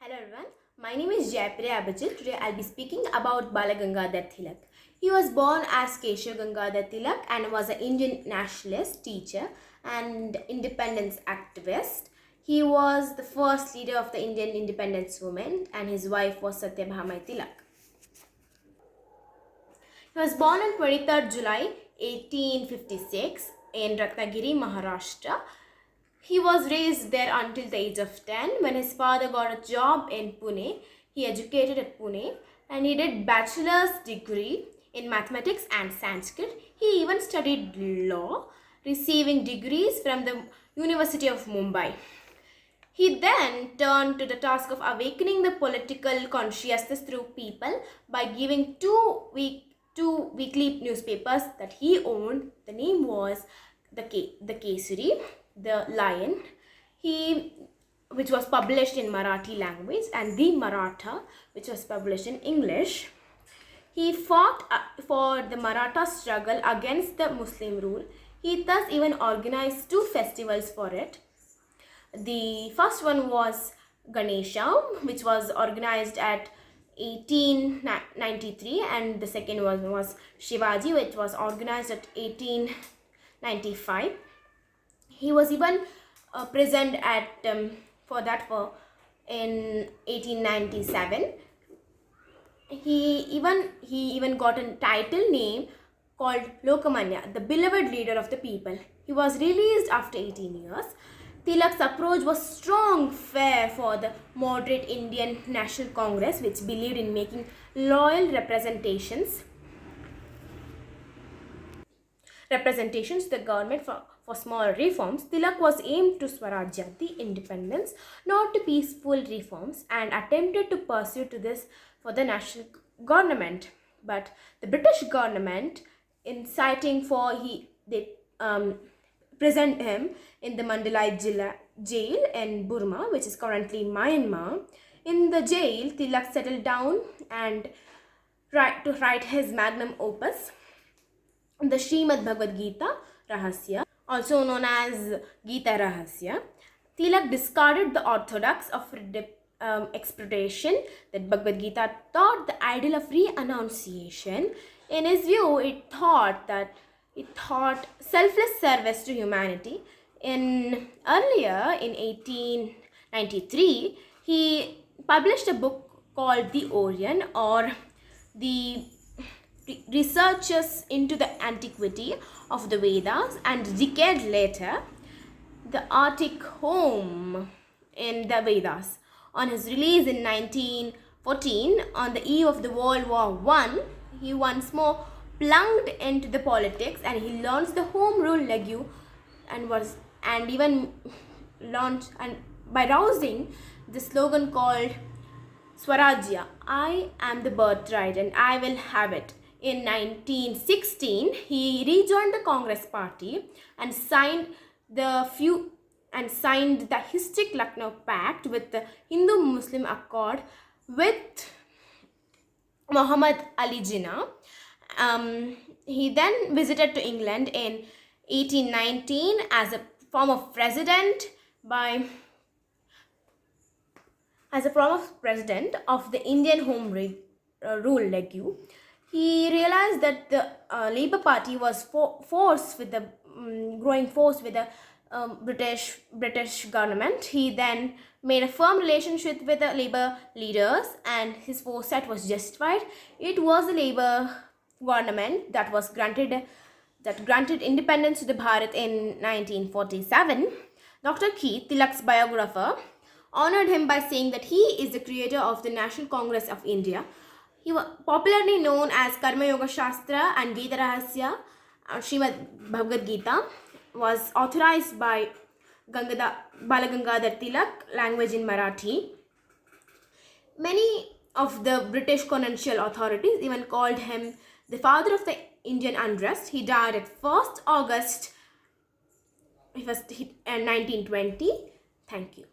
Hello everyone, my name is Jayapriya. Today I'll be speaking about Bala Gangadhara Tilak. He was born as Kishore Bharati Tilak and was an Indian nationalist, teacher and independence activist. He was the first leader of the Indian independence movement and his wife was Satyabhamai Tilak. He was born on 23rd July 1856 in Ratnagiri, Maharashtra. He was raised there until the age of 10 when his father got a job in Pune. He educated at Pune and he did bachelor's degree in mathematics and Sanskrit. He even studied law, receiving degrees from the University of Mumbai. He then turned to the task of awakening the political consciousness through people by giving two weekly newspapers that he owned. The name was the Kesari, the Lion, which was published in Marathi language, and the Maratha, which was published in English. He fought for the Maratha struggle against the Muslim rule. He thus even organized two festivals for it. The first one was Ganesha, which was organized at 1893, and the second one was Shivaji, which was organized at 1895. He was even present at in 1897. He even got a title name called Lokamanya, the beloved leader of the people. He was released after 18 years. Tilak's approach was strong fare for the moderate Indian National Congress, which believed in making loyal representations to the government for small reforms. Tilak was aimed to Swarajya, the independence, not to peaceful reforms, and attempted to pursue to this for the national government. But the British government, inciting for they present him in the Mandalay jail in Burma, which is currently Myanmar. In the jail, Tilak settled down and to write his magnum opus, the Srimad Bhagavad Gita Rahasya, also known as Gita Rahasya. Tilak discarded the orthodox of exploitation that Bhagavad Gita taught the ideal of re-annunciation. In his view, it taught selfless service to humanity. Earlier in 1893, he published a book called The Orient, or the researches into the antiquity of the Vedas, and a decade later, the Arctic home in the Vedas. On his release in 1914, on the eve of the World War I, he once more plunged into the politics and he launched the Home Rule League by rousing the slogan called Swarajya, I am the birthright and I will have it. In 1916, he rejoined the Congress Party and signed the historic Lucknow Pact with the Hindu-Muslim Accord with Muhammad Ali Jinnah. He then visited to England in 1819 as a former president of the Indian Home Rule League. He realized that the Labour Party was forced with the growing force with the British government. He then made a firm relationship with the Labour leaders, and his foresight was justified. It was the Labour government that granted independence to the Bharat in 1947. Dr. Keith, Tilak's biographer, honored him by saying that he is the creator of the National Congress of India. He was popularly known as Karma Yoga Shastra and Gita Rahasya. Srimad Bhagavad Gita was authorized by Bala Gangadhara Tilak, language in Marathi. Many of the British colonial authorities even called him the father of the Indian unrest. He died at 1st August 1920. Thank you.